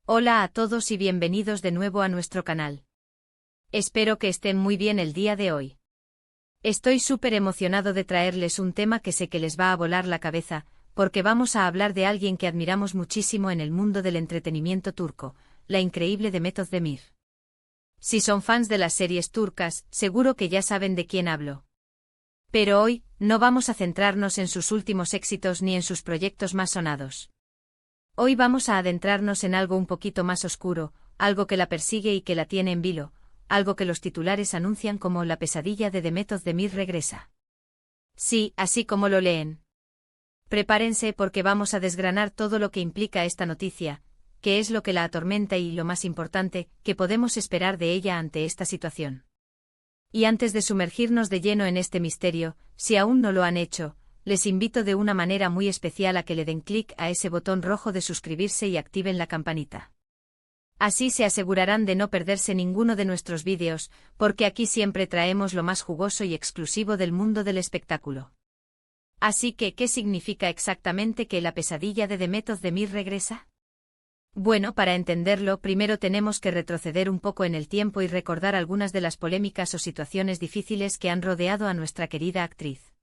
Hola a todos y bienvenidos de nuevo a nuestro canal. Espero que estén muy bien el día de hoy. Estoy súper emocionado de traerles un tema que sé que les va a volar la cabeza, porque vamos a hablar de alguien que admiramos muchísimo en el mundo del entretenimiento turco, la increíble Demet Özdemir. Si son fans de las series turcas, seguro que ya saben de quién hablo. Pero hoy, no vamos a centrarnos en sus últimos éxitos ni en sus proyectos más sonados. Hoy vamos a adentrarnos en algo un poquito más oscuro, algo que la persigue y que la tiene en vilo, algo que los titulares anuncian como la pesadilla de Demet Özdemir regresa. Sí, así como lo leen. Prepárense porque vamos a desgranar todo lo que implica esta noticia, qué es lo que la atormenta y, lo más importante, qué podemos esperar de ella ante esta situación. Y antes de sumergirnos de lleno en este misterio, si aún no lo han hecho, les invito de una manera muy especial a que le den clic a ese botón rojo de suscribirse y activen la campanita. Así se asegurarán de no perderse ninguno de nuestros vídeos, porque aquí siempre traemos lo más jugoso y exclusivo del mundo del espectáculo. Así que, ¿qué significa exactamente que la pesadilla de Demet Özdemir regresa? Bueno, para entenderlo, primero tenemos que retroceder un poco en el tiempo y recordar algunas de las polémicas o situaciones difíciles que han rodeado a nuestra querida actriz.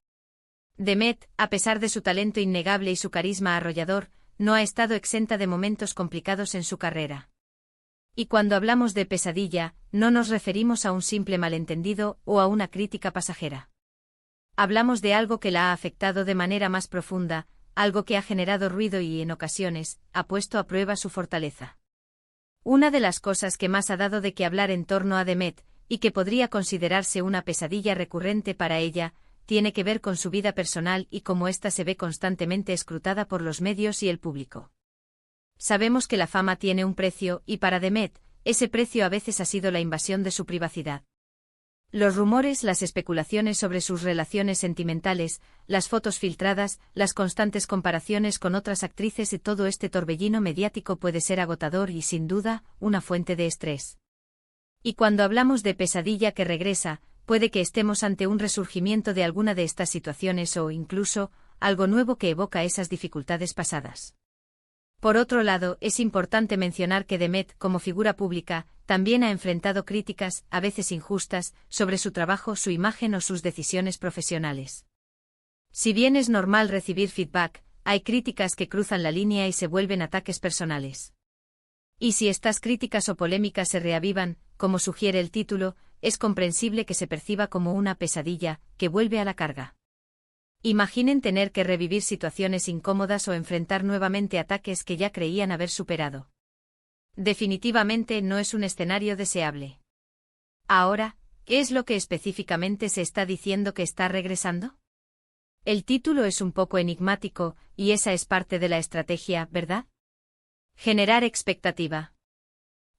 Demet, a pesar de su talento innegable y su carisma arrollador, no ha estado exenta de momentos complicados en su carrera. Y cuando hablamos de pesadilla, no nos referimos a un simple malentendido o a una crítica pasajera. Hablamos de algo que la ha afectado de manera más profunda, algo que ha generado ruido y, en ocasiones, ha puesto a prueba su fortaleza. Una de las cosas que más ha dado de qué hablar en torno a Demet, y que podría considerarse una pesadilla recurrente para ella, tiene que ver con su vida personal y cómo ésta se ve constantemente escrutada por los medios y el público. Sabemos que la fama tiene un precio y para Demet, ese precio a veces ha sido la invasión de su privacidad. Los rumores, las especulaciones sobre sus relaciones sentimentales, las fotos filtradas, las constantes comparaciones con otras actrices y todo este torbellino mediático puede ser agotador y, sin duda, una fuente de estrés. Y cuando hablamos de pesadilla que regresa, puede que estemos ante un resurgimiento de alguna de estas situaciones o, incluso, algo nuevo que evoca esas dificultades pasadas. Por otro lado, es importante mencionar que Demet, como figura pública, también ha enfrentado críticas, a veces injustas, sobre su trabajo, su imagen o sus decisiones profesionales. Si bien es normal recibir feedback, hay críticas que cruzan la línea y se vuelven ataques personales. Y si estas críticas o polémicas se reavivan, como sugiere el título, es comprensible que se perciba como una pesadilla, que vuelve a la carga. Imaginen tener que revivir situaciones incómodas o enfrentar nuevamente ataques que ya creían haber superado. Definitivamente no es un escenario deseable. Ahora, ¿qué es lo que específicamente se está diciendo que está regresando? El título es un poco enigmático, y esa es parte de la estrategia, ¿verdad? Generar expectativa.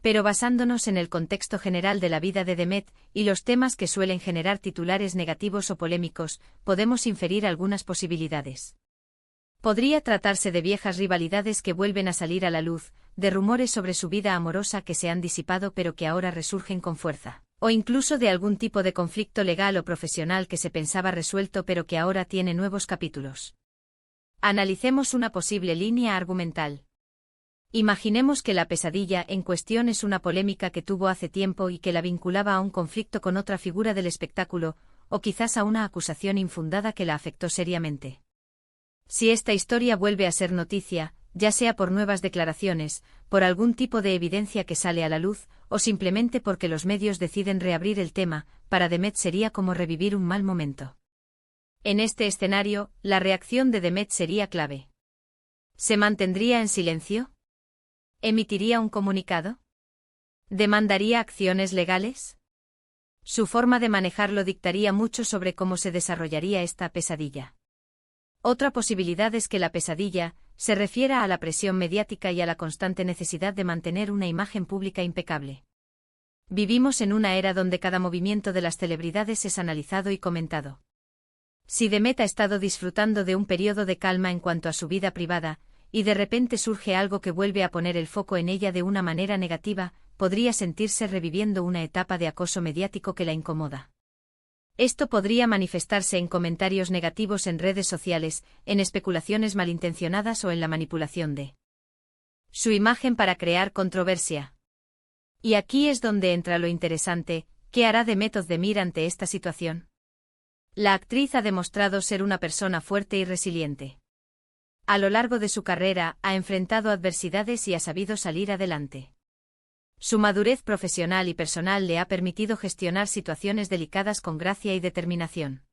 Pero basándonos en el contexto general de la vida de Demet y los temas que suelen generar titulares negativos o polémicos, podemos inferir algunas posibilidades. Podría tratarse de viejas rivalidades que vuelven a salir a la luz, de rumores sobre su vida amorosa que se han disipado pero que ahora resurgen con fuerza, o incluso de algún tipo de conflicto legal o profesional que se pensaba resuelto pero que ahora tiene nuevos capítulos. Analicemos una posible línea argumental. Imaginemos que la pesadilla en cuestión es una polémica que tuvo hace tiempo y que la vinculaba a un conflicto con otra figura del espectáculo, o quizás a una acusación infundada que la afectó seriamente. Si esta historia vuelve a ser noticia, ya sea por nuevas declaraciones, por algún tipo de evidencia que sale a la luz, o simplemente porque los medios deciden reabrir el tema, para Demet sería como revivir un mal momento. En este escenario, la reacción de Demet sería clave. ¿Se mantendría en silencio? ¿Emitiría un comunicado? ¿Demandaría acciones legales? Su forma de manejarlo dictaría mucho sobre cómo se desarrollaría esta pesadilla. Otra posibilidad es que la pesadilla se refiera a la presión mediática y a la constante necesidad de mantener una imagen pública impecable. Vivimos en una era donde cada movimiento de las celebridades es analizado y comentado. Si Demet ha estado disfrutando de un periodo de calma en cuanto a su vida privada, y de repente surge algo que vuelve a poner el foco en ella de una manera negativa, podría sentirse reviviendo una etapa de acoso mediático que la incomoda. Esto podría manifestarse en comentarios negativos en redes sociales, en especulaciones malintencionadas o en la manipulación de Su imagen para crear controversia. Y aquí es donde entra lo interesante, ¿qué hará Demet Özdemir ante esta situación? La actriz ha demostrado ser una persona fuerte y resiliente. A lo largo de su carrera, ha enfrentado adversidades y ha sabido salir adelante. Su madurez profesional y personal le ha permitido gestionar situaciones delicadas con gracia y determinación.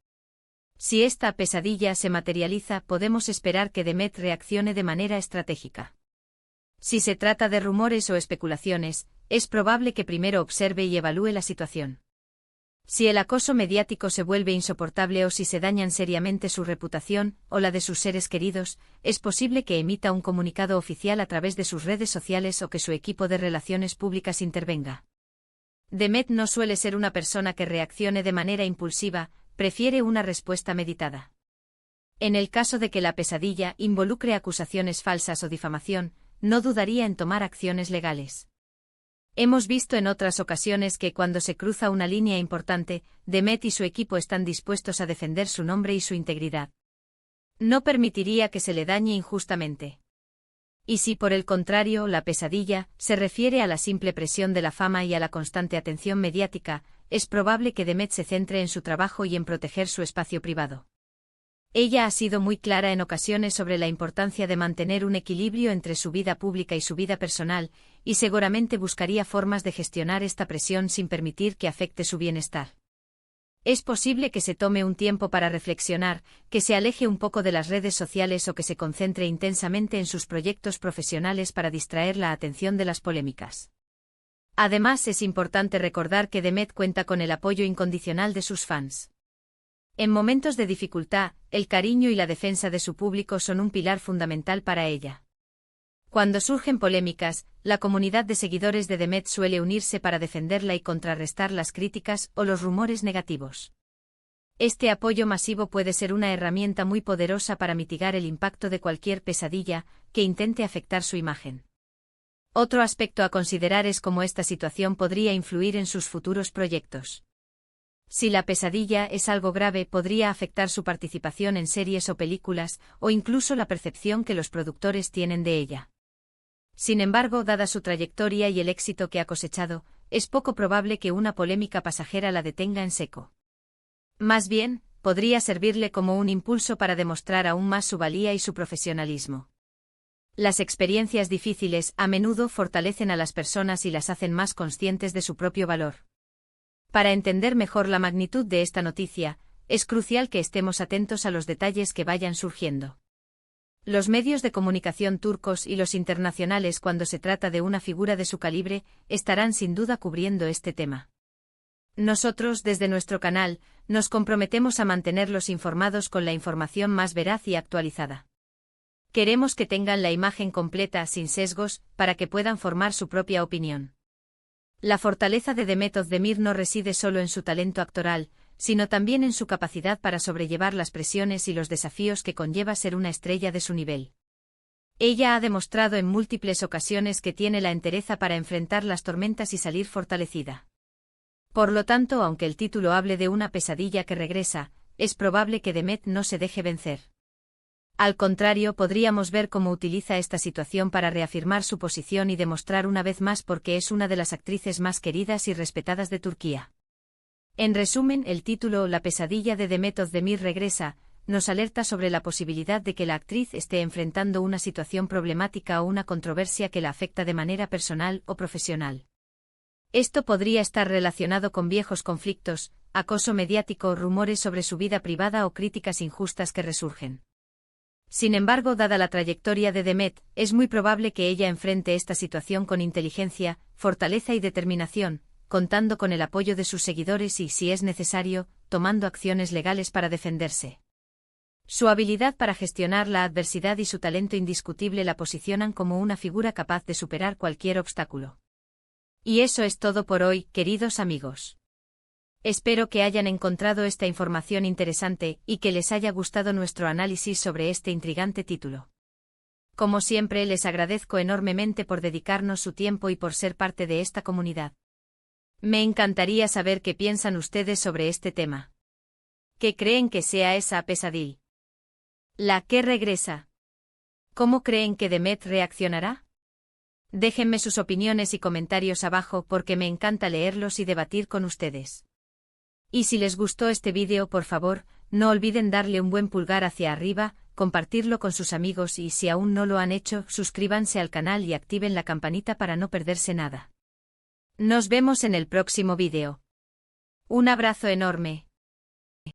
Si esta pesadilla se materializa, podemos esperar que Demet reaccione de manera estratégica. Si se trata de rumores o especulaciones, es probable que primero observe y evalúe la situación. Si el acoso mediático se vuelve insoportable o si se dañan seriamente su reputación o la de sus seres queridos, es posible que emita un comunicado oficial a través de sus redes sociales o que su equipo de relaciones públicas intervenga. Demet no suele ser una persona que reaccione de manera impulsiva, prefiere una respuesta meditada. En el caso de que la pesadilla involucre acusaciones falsas o difamación, no dudaría en tomar acciones legales. Hemos visto en otras ocasiones que cuando se cruza una línea importante, Demet y su equipo están dispuestos a defender su nombre y su integridad. No permitiría que se le dañe injustamente. Y si por el contrario la pesadilla se refiere a la simple presión de la fama y a la constante atención mediática, es probable que Demet se centre en su trabajo y en proteger su espacio privado. Ella ha sido muy clara en ocasiones sobre la importancia de mantener un equilibrio entre su vida pública y su vida personal, y seguramente buscaría formas de gestionar esta presión sin permitir que afecte su bienestar. Es posible que se tome un tiempo para reflexionar, que se aleje un poco de las redes sociales o que se concentre intensamente en sus proyectos profesionales para distraer la atención de las polémicas. Además, es importante recordar que Demet cuenta con el apoyo incondicional de sus fans. En momentos de dificultad, el cariño y la defensa de su público son un pilar fundamental para ella. Cuando surgen polémicas, la comunidad de seguidores de Demet suele unirse para defenderla y contrarrestar las críticas o los rumores negativos. Este apoyo masivo puede ser una herramienta muy poderosa para mitigar el impacto de cualquier pesadilla que intente afectar su imagen. Otro aspecto a considerar es cómo esta situación podría influir en sus futuros proyectos. Si la pesadilla es algo grave, podría afectar su participación en series o películas, o incluso la percepción que los productores tienen de ella. Sin embargo, dada su trayectoria y el éxito que ha cosechado, es poco probable que una polémica pasajera la detenga en seco. Más bien, podría servirle como un impulso para demostrar aún más su valía y su profesionalismo. Las experiencias difíciles a menudo fortalecen a las personas y las hacen más conscientes de su propio valor. Para entender mejor la magnitud de esta noticia, es crucial que estemos atentos a los detalles que vayan surgiendo. Los medios de comunicación turcos y los internacionales, cuando se trata de una figura de su calibre, estarán sin duda cubriendo este tema. Nosotros, desde nuestro canal, nos comprometemos a mantenerlos informados con la información más veraz y actualizada. Queremos que tengan la imagen completa, sin sesgos, para que puedan formar su propia opinión. La fortaleza de Demet Özdemir no reside solo en su talento actoral, sino también en su capacidad para sobrellevar las presiones y los desafíos que conlleva ser una estrella de su nivel. Ella ha demostrado en múltiples ocasiones que tiene la entereza para enfrentar las tormentas y salir fortalecida. Por lo tanto, aunque el título hable de una pesadilla que regresa, es probable que Demet no se deje vencer. Al contrario, podríamos ver cómo utiliza esta situación para reafirmar su posición y demostrar una vez más por qué es una de las actrices más queridas y respetadas de Turquía. En resumen, el título La pesadilla de Demet Özdemir regresa, nos alerta sobre la posibilidad de que la actriz esté enfrentando una situación problemática o una controversia que la afecta de manera personal o profesional. Esto podría estar relacionado con viejos conflictos, acoso mediático, rumores sobre su vida privada o críticas injustas que resurgen. Sin embargo, dada la trayectoria de Demet, es muy probable que ella enfrente esta situación con inteligencia, fortaleza y determinación, contando con el apoyo de sus seguidores y, si es necesario, tomando acciones legales para defenderse. Su habilidad para gestionar la adversidad y su talento indiscutible la posicionan como una figura capaz de superar cualquier obstáculo. Y eso es todo por hoy, queridos amigos. Espero que hayan encontrado esta información interesante y que les haya gustado nuestro análisis sobre este intrigante título. Como siempre, les agradezco enormemente por dedicarnos su tiempo y por ser parte de esta comunidad. Me encantaría saber qué piensan ustedes sobre este tema. ¿Qué creen que sea esa pesadilla? ¿La que regresa? ¿Cómo creen que Demet reaccionará? Déjenme sus opiniones y comentarios abajo porque me encanta leerlos y debatir con ustedes. Y si les gustó este vídeo, por favor, no olviden darle un buen pulgar hacia arriba, compartirlo con sus amigos y si aún no lo han hecho, suscríbanse al canal y activen la campanita para no perderse nada. Nos vemos en el próximo vídeo. Un abrazo enorme.